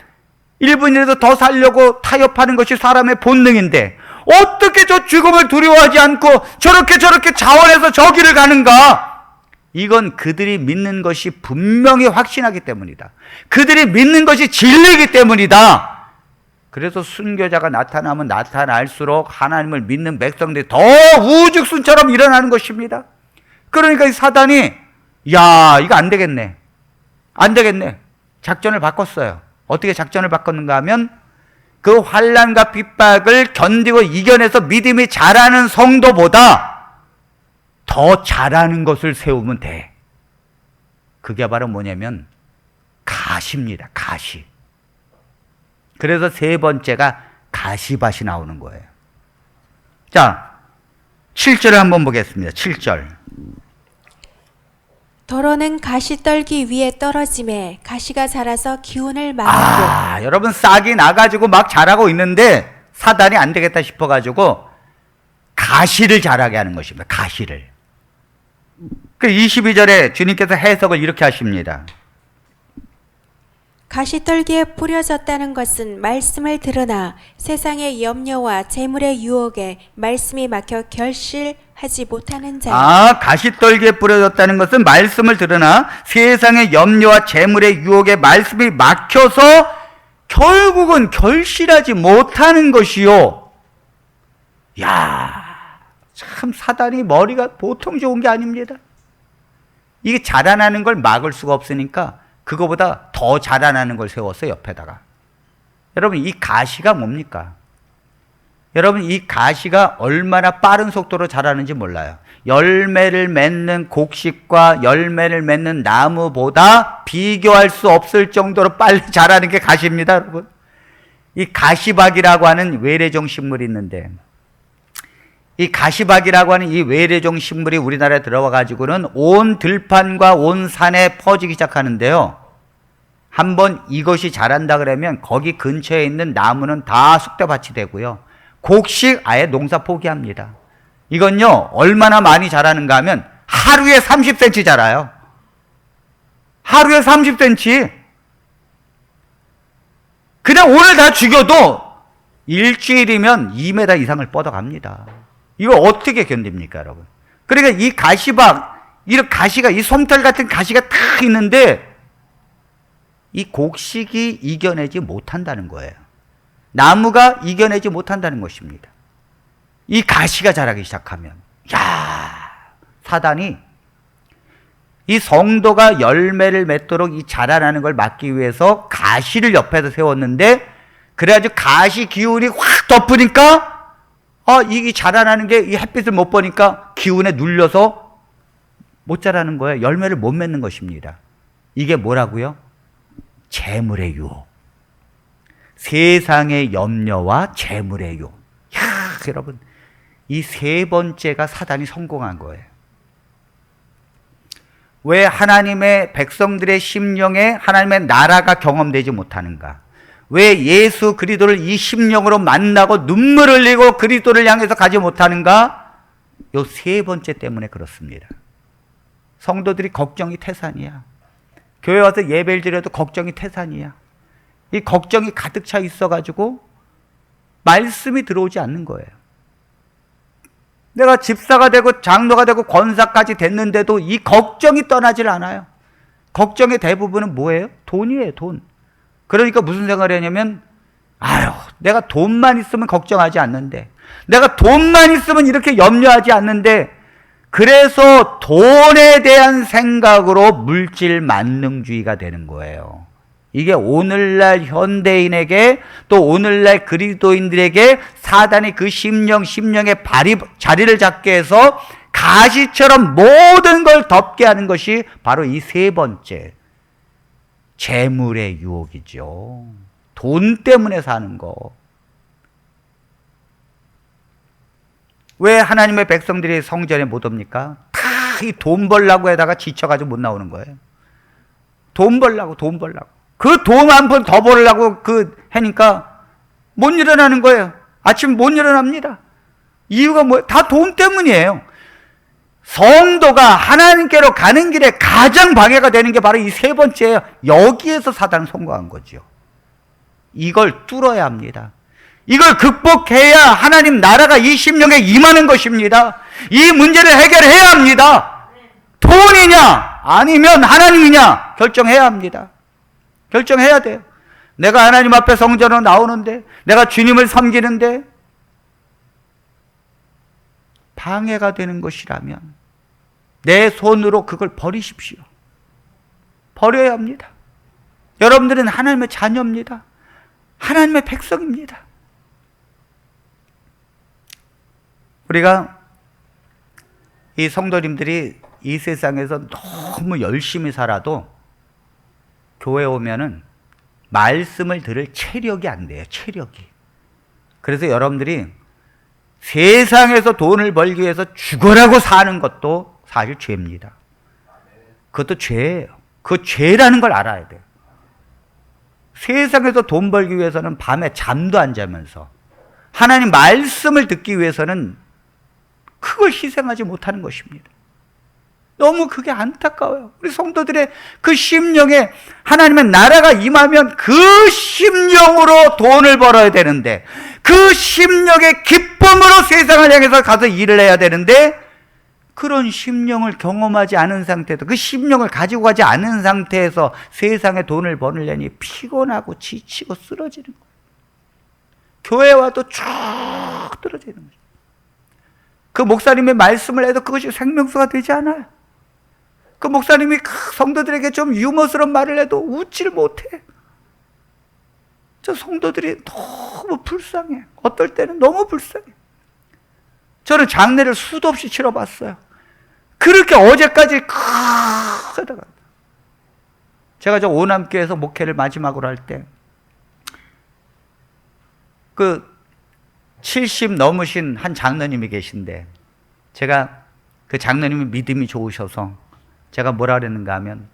1분이라도 더 살려고 타협하는 것이 사람의 본능인데 어떻게 저 죽음을 두려워하지 않고 저렇게 자원해서 저 길을 가는가. 이건 그들이 믿는 것이 분명히 확신하기 때문이다. 그들이 믿는 것이 진리이기 때문이다. 그래서 순교자가 나타나면 나타날수록 하나님을 믿는 백성들이 더 우죽순처럼 일어나는 것입니다. 그러니까 이 사단이 야 이거 안 되겠네. 작전을 바꿨어요. 어떻게 작전을 바꿨는가 하면 그 환난과 핍박을 견디고 이겨내서 믿음이 자라는 성도보다 더 잘하는 것을 세우면 돼. 그게 바로 뭐냐면 가시입니다. 가시. 그래서 세 번째가 가시밭이 나오는 거예요. 자, 7절을 한번 보겠습니다. 7절. 더러는 가시떨기 위에 떨어짐에 가시가 자라서 기운을 막고. 여러분 싹이 나가지고 막 자라고 있는데 사단이 안 되겠다 싶어가지고 가시를 자라게 하는 것입니다. 가시를. 그 22절에 주님께서 해석을 이렇게 하십니다. 가시떨기에 뿌려졌다는 것은 말씀을 들으나 세상의 염려와 재물의 유혹에 말씀이 막혀 결실하지 못하는 자. 가시떨기에 뿌려졌다는 것은 말씀을 들으나 세상의 염려와 재물의 유혹에 말씀이 막혀서 결국은 결실하지 못하는 것이요. 참 사단이 머리가 보통 좋은 게 아닙니다. 이게 자라나는 걸 막을 수가 없으니까 그거보다 더 자라나는 걸 세웠어요, 옆에다가. 여러분, 이 가시가 뭡니까? 여러분, 이 가시가 얼마나 빠른 속도로 자라는지 몰라요. 열매를 맺는 곡식과 열매를 맺는 나무보다 비교할 수 없을 정도로 빨리 자라는 게 가시입니다, 여러분. 이 가시박이라고 하는 외래종 식물이 있는데, 이 가시박이라고 하는 이 외래종 식물이 우리나라에 들어와 가지고는 온 들판과 온 산에 퍼지기 시작하는데요. 한번 이것이 자란다 그러면 거기 근처에 있는 나무는 다 쑥대밭이 되고요. 곡식 아예 농사 포기합니다. 이건요 얼마나 많이 자라는가 하면 하루에 30cm 자라요. 하루에 30cm. 그냥 오늘 다 죽여도 일주일이면 2m 이상을 뻗어갑니다. 이거 어떻게 견딥니까, 여러분? 그러니까 이 가시박, 이런 가시가, 이 솜털 같은 가시가 탁 있는데 이 곡식이 이겨내지 못한다는 거예요. 나무가 이겨내지 못한다는 것입니다. 이 가시가 자라기 시작하면, 사단이 이 성도가 열매를 맺도록 이 자라나는 걸 막기 위해서 가시를 옆에서 세웠는데, 그래가지고 가시 기운이 확 덮으니까 이게 자라나는 게 이 햇빛을 못 보니까 기운에 눌려서 못 자라는 거예요. 열매를 못 맺는 것입니다. 이게 뭐라고요? 재물의 유혹. 세상의 염려와 재물의 유혹. 여러분, 이 세 번째가 사단이 성공한 거예요. 왜 하나님의 백성들의 심령에 하나님의 나라가 경험되지 못하는가? 왜 예수 그리스도를 이 심령으로 만나고 눈물 흘리고 그리스도를 향해서 가지 못하는가? 요 세 번째 때문에 그렇습니다. 성도들이 걱정이 태산이야. 교회 와서 예배를 드려도 걱정이 태산이야. 이 걱정이 가득 차 있어가지고 말씀이 들어오지 않는 거예요. 내가 집사가 되고 장로가 되고 권사까지 됐는데도 이 걱정이 떠나질 않아요. 걱정의 대부분은 뭐예요? 돈이에요, 돈. 그러니까 무슨 생각을 했냐면, 아유, 내가 돈만 있으면 걱정하지 않는데, 내가 돈만 있으면 이렇게 염려하지 않는데, 그래서 돈에 대한 생각으로 물질 만능주의가 되는 거예요. 이게 오늘날 현대인에게 또 오늘날 그리스도인들에게 사단이 그 심령의 자리를 잡게 해서 가시처럼 모든 걸 덮게 하는 것이 바로 이 세 번째, 재물의 유혹이죠. 돈 때문에 사는 거. 왜 하나님의 백성들이 성전에 못 옵니까? 다 이 돈 벌라고 해다가 지쳐가지고 못 나오는 거예요. 돈 벌라고. 그 돈 한 푼 더 벌려고 하니까 못 일어나는 거예요. 아침 못 일어납니다. 이유가 뭐예요? 다 돈 때문이에요. 성도가 하나님께로 가는 길에 가장 방해가 되는 게 바로 이 세 번째예요. 여기에서 사단은 성공한 거죠. 이걸 뚫어야 합니다. 이걸 극복해야 하나님 나라가 이 심령에 임하는 것입니다. 이 문제를 해결해야 합니다. 돈이냐 아니면 하나님이냐 결정해야 합니다. 결정해야 돼요. 내가 하나님 앞에 성전으로 나오는데, 내가 주님을 섬기는데 방해가 되는 것이라면 내 손으로 그걸 버리십시오. 버려야 합니다. 여러분들은 하나님의 자녀입니다. 하나님의 백성입니다. 우리가 이 성도님들이 이 세상에서 너무 열심히 살아도 교회 오면은 말씀을 들을 체력이 안 돼요. 체력이. 그래서 여러분들이 세상에서 돈을 벌기 위해서 죽으라고 사는 것도 사실 죄입니다. 그것도 죄예요. 그 죄라는 걸 알아야 돼요. 세상에서 돈 벌기 위해서는 밤에 잠도 안 자면서 하나님 말씀을 듣기 위해서는 그걸 희생하지 못하는 것입니다. 너무 그게 안타까워요. 우리 성도들의 그 심령에 하나님의 나라가 임하면 그 심령으로 돈을 벌어야 되는데, 그 심령의 기쁨으로 세상을 향해서 가서 일을 해야 되는데, 그런 심령을 경험하지 않은 상태에서, 그 심령을 가지고 가지 않은 상태에서 세상에 돈을 벌으려니 피곤하고 지치고 쓰러지는 거예요. 교회 와도 쭉 떨어지는 거죠. 그 목사님의 말씀을 해도 그것이 생명수가 되지 않아요. 그 목사님이 성도들에게 좀 유머스러운 말을 해도 웃질 못해. 저 성도들이 너무 불쌍해. 어떨 때는 너무 불쌍해. 저는 장례를 수도 없이 치러봤어요. 그렇게 어제까지 하다가 제가 저 오남교에서 목회를 마지막으로 할 때 그 70 넘으신 한 장로님이 계신데, 제가 그 장로님이 믿음이 좋으셔서 제가 뭐라 그랬는가 하면,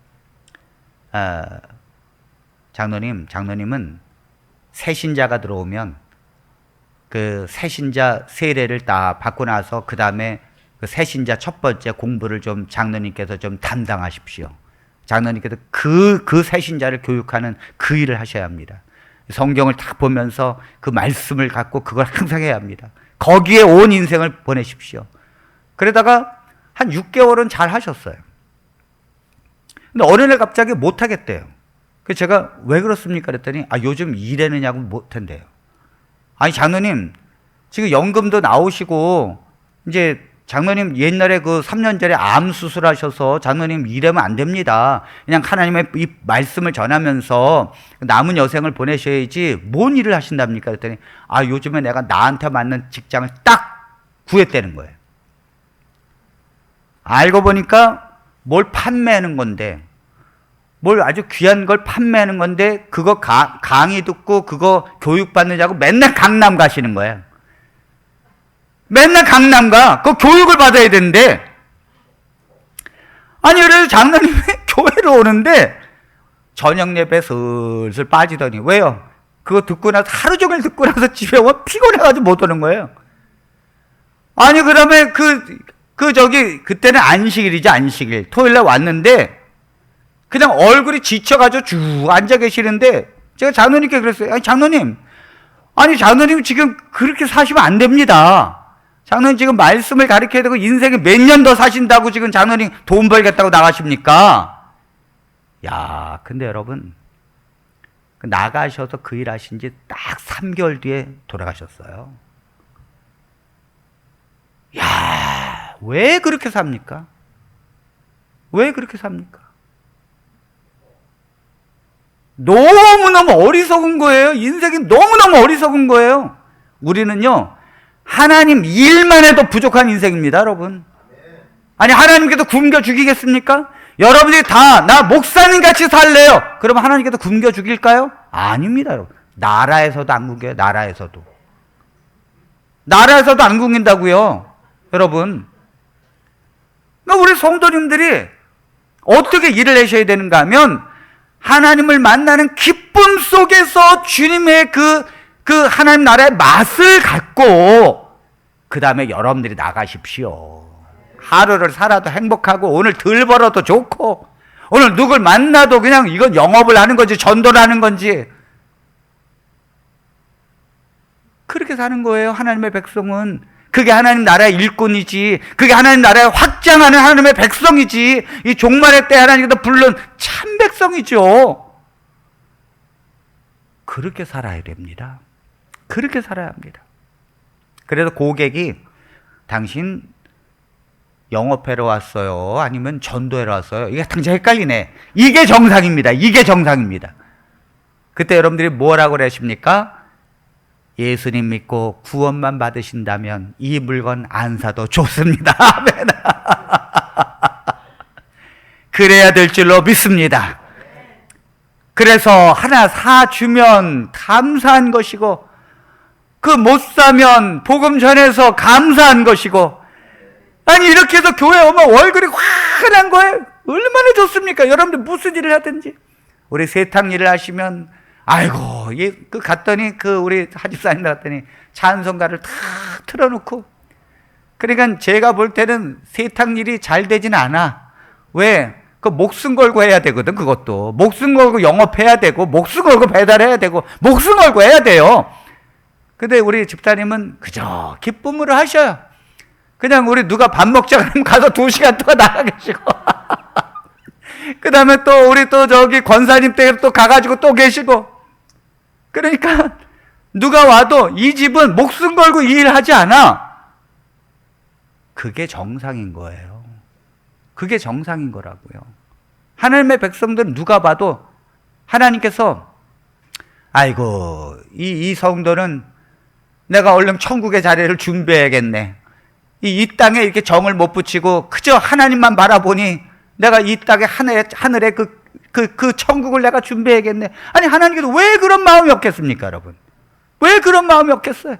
장로님은 새신자가 들어오면 그 새신자 세례를 다 받고 나서 그 다음에 그 새신자 첫 번째 공부를 좀 장로님께서 좀 담당하십시오. 장로님께서 그 새신자를 교육하는 그 일을 하셔야 합니다. 성경을 딱 보면서 그 말씀을 갖고 그걸 항상 해야 합니다. 거기에 온 인생을 보내십시오. 그러다가 한 6개월은 잘 하셨어요. 근데 어느 날 갑자기 못 하겠대요. 그래서 제가 왜 그렇습니까? 그랬더니 요즘 일하느냐고 못 한대요. 아니 장로님 지금 연금도 나오시고 이제 장로님 옛날에 그 3년 전에 암 수술하셔서 장로님 일하면 안 됩니다. 그냥 하나님의 이 말씀을 전하면서 남은 여생을 보내셔야지 뭔 일을 하신답니까? 그랬더니 요즘에 내가 나한테 맞는 직장을 딱 구했다는 거예요. 알고 보니까 뭘 판매하는 건데, 뭘 아주 귀한 걸 판매하는 건데, 그거 강의 듣고 그거 교육받느냐고 맨날 강남 가시는 거예요. 맨날 강남 가. 그 교육을 받아야 되는데. 아니, 그래서 장로님이 교회를 오는데, 저녁 예배 슬슬 빠지더니, 왜요? 그거 듣고 나서, 하루 종일 듣고 나서 집에 오면 피곤해가지고 못 오는 거예요. 아니, 그러면 그때는 안식일이죠, 안식일. 토요일날 왔는데, 그냥 얼굴이 지쳐가지고 쭉 앉아 계시는데, 제가 장로님께 그랬어요. 장로님 지금 그렇게 사시면 안 됩니다. 장로님 지금 말씀을 가르쳐야 되고 인생에 몇 년 더 사신다고 지금 장로님 돈 벌겠다고 나가십니까? 야, 근데 여러분, 나가셔서 그 일 하신 지 딱 3개월 뒤에 돌아가셨어요. 야, 왜 그렇게 삽니까? 왜 그렇게 삽니까? 너무너무 어리석은 거예요. 인생이 너무너무 어리석은 거예요. 우리는요, 하나님 일만 해도 부족한 인생입니다, 여러분. 아니, 하나님께서 굶겨 죽이겠습니까? 여러분들이 다 나 목사님 같이 살래요. 그러면 하나님께서 굶겨 죽일까요? 아닙니다, 여러분. 나라에서도 안 굶겨요, 나라에서도. 나라에서도 안 굶긴다고요, 여러분. 그러니까 우리 성도님들이 어떻게 일을 하셔야 되는가 하면, 하나님을 만나는 기쁨 속에서 주님의 그 하나님 나라의 맛을 갖고, 그 다음에 여러분들이 나가십시오. 하루를 살아도 행복하고, 오늘 덜 벌어도 좋고, 오늘 누굴 만나도 그냥 이건 영업을 하는 건지, 전도를 하는 건지, 그렇게 사는 거예요, 하나님의 백성은. 그게 하나님 나라의 일꾼이지, 그게 하나님 나라의 확장하는 하나님의 백성이지, 이 종말의 때 하나님께서 부른 참 백성이죠. 그렇게 살아야 됩니다. 그렇게 살아야 합니다. 그래서 고객이 당신 영업하러 왔어요? 아니면 전도하러 왔어요? 이게 당장 헷갈리네. 이게 정상입니다. 이게 정상입니다. 그때 여러분들이 뭐라고 그러십니까? 예수님 믿고 구원만 받으신다면 이 물건 안 사도 좋습니다. 아멘. 그래야 될 줄로 믿습니다. 그래서 하나 사주면 감사한 것이고, 그 못 사면 복음 전해서 감사한 것이고, 아니 이렇게 해서 교회 오면 월급이 환한 거예요. 얼마나 좋습니까? 여러분들 무슨 일을 하든지. 우리 세탁 일을 하시면, 아이고, 갔더니 우리 하집사님 갔더니 찬송가를 탁 틀어놓고, 그러니까 제가 볼 때는 세탁 일이 잘 되진 않아. 왜? 그 목숨 걸고 해야 되거든. 그것도 목숨 걸고 영업해야 되고, 목숨 걸고 배달해야 되고, 목숨 걸고 해야 돼요. 근데 우리 집사님은 그저 기쁨으로 하셔요. 그냥 우리 누가 밥 먹자 그러면 가서 2시간 동안 나가 계시고 그 다음에 또 우리 또 저기 권사님 댁에 또 가가지고 또 계시고. 그러니까 누가 와도 이 집은 목숨 걸고 이 일 하지 않아. 그게 정상인 거예요. 그게 정상인 거라고요. 하나님의 백성들은 누가 봐도 하나님께서, 아이고 이 성도는 내가 얼른 천국의 자리를 준비해야겠네. 이 땅에 이렇게 정을 못 붙이고 그저 하나님만 바라보니 내가 이 땅에 하늘에 그 천국을 내가 준비해야겠네. 아니, 하나님께서 왜 그런 마음이 없겠습니까, 여러분? 왜 그런 마음이 없겠어요?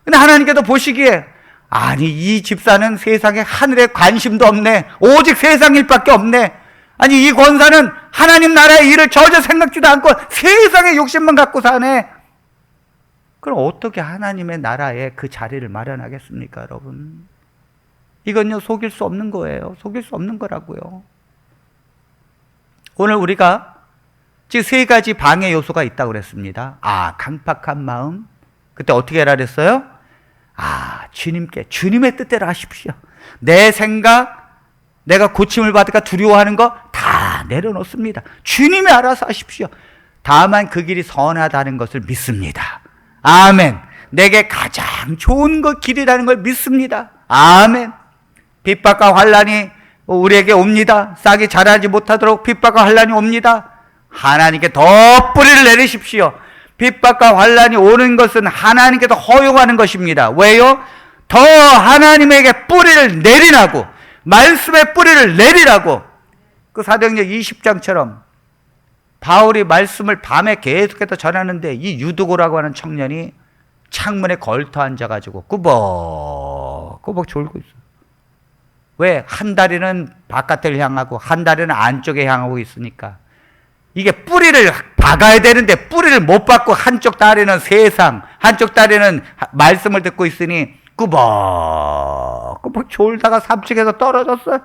근데 하나님께서 보시기에, 아니, 이 집사는 세상에 하늘에 관심도 없네. 오직 세상 일밖에 없네. 아니, 이 권사는 하나님 나라의 일을 전혀 생각지도 않고 세상의 욕심만 갖고 사네. 그럼 어떻게 하나님의 나라에 그 자리를 마련하겠습니까, 여러분? 이건요, 속일 수 없는 거예요. 속일 수 없는 거라고요. 오늘 우리가 지금 3가지 방해 요소가 있다고 그랬습니다. 강팍한 마음. 그때 어떻게 하라 그랬어요? 주님의 뜻대로 하십시오. 내 생각, 내가 고침을 받을까 두려워하는 거 다 내려놓습니다. 주님이 알아서 하십시오. 다만 그 길이 선하다는 것을 믿습니다. 아멘. 내게 가장 좋은 길이라는 걸 믿습니다. 아멘. 핍박과 환난이 우리에게 옵니다. 싹이 자라지 못하도록 핍박과 환난이 옵니다. 하나님께 더 뿌리를 내리십시오. 핍박과 환난이 오는 것은 하나님께서 허용하는 것입니다. 왜요? 더 하나님에게 뿌리를 내리라고, 말씀의 뿌리를 내리라고. 그 사도행전 20장처럼 바울이 말씀을 밤에 계속해서 전하는데 이 유두고라고 하는 청년이 창문에 걸터 앉아가지고 꾸벅꾸벅 졸고 있어. 왜? 한 다리는 바깥을 향하고 한 다리는 안쪽에 향하고 있으니까. 이게 뿌리를 박아야 되는데 뿌리를 못 박고 한쪽 다리는 세상, 한쪽 다리는 말씀을 듣고 있으니 꾸벅꾸벅 졸다가 3층에서 떨어졌어요.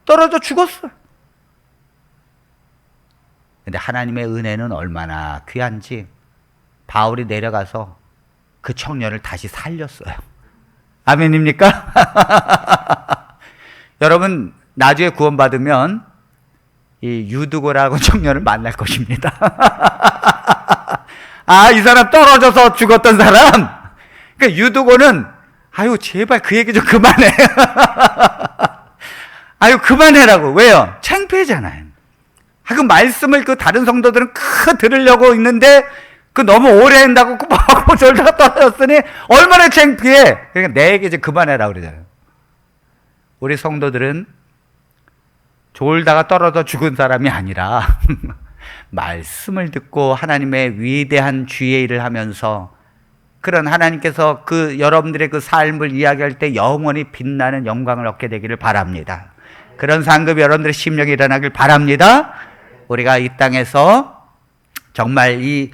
떨어져 죽었어. 근데 하나님의 은혜는 얼마나 귀한지 바울이 내려가서 그 청년을 다시 살렸어요. 아멘입니까? 여러분 나중에 구원받으면 이 유두고라고 청년을 만날 것입니다. 아, 이 사람 떨어져서 죽었던 사람. 그러니까 유두고는 아유 제발 그 얘기 좀 그만해. 아유 그만해라고. 왜요? 창피하잖아요. 그 말씀을 그 다른 성도들은 들으려고 있는데 그 너무 오래 한다고 막 졸다가 떨어졌으니 얼마나 창피해. 그러니까 내 얘기 좀 그만해라 그러잖아요. 우리 성도들은 졸다가 떨어져 죽은 사람이 아니라 말씀을 듣고 하나님의 위대한 주의 일을 하면서 그런 하나님께서 그 여러분들의 그 삶을 이야기할 때 영원히 빛나는 영광을 얻게 되기를 바랍니다. 그런 상급이 여러분들의 심령에 일어나길 바랍니다. 우리가 이 땅에서 정말 이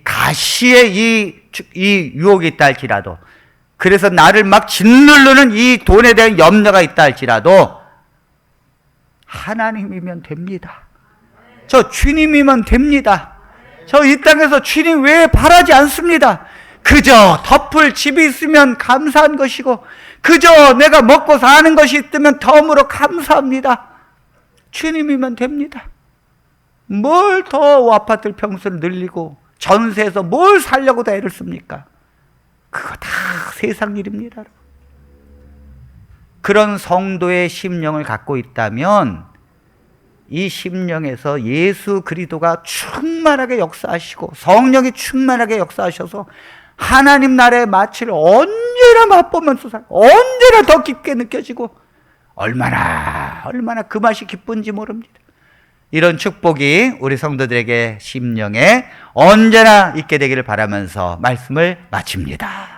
가시의 이 유혹이 있다 할지라도, 그래서 나를 막 짓누르는 이 돈에 대한 염려가 있다 할지라도 하나님이면 됩니다. 저 주님이면 됩니다. 저 이 땅에서 주님 외에 바라지 않습니다. 그저 덮을 집이 있으면 감사한 것이고, 그저 내가 먹고 사는 것이 있으면 덤으로 감사합니다. 주님이면 됩니다. 뭘 더 아파트 평수를 늘리고 전세에서 뭘 살려고 다 애를 씁니까? 그거 다 세상 일입니다. 그런 성도의 심령을 갖고 있다면 이 심령에서 예수 그리스도가 충만하게 역사하시고 성령이 충만하게 역사하셔서 하나님 나라의 마치를 언제나 맛보면서 언제나 더 깊게 느껴지고 얼마나 그 맛이 기쁜지 모릅니다. 이런 축복이 우리 성도들에게 심령에 언제나 있게 되기를 바라면서 말씀을 마칩니다.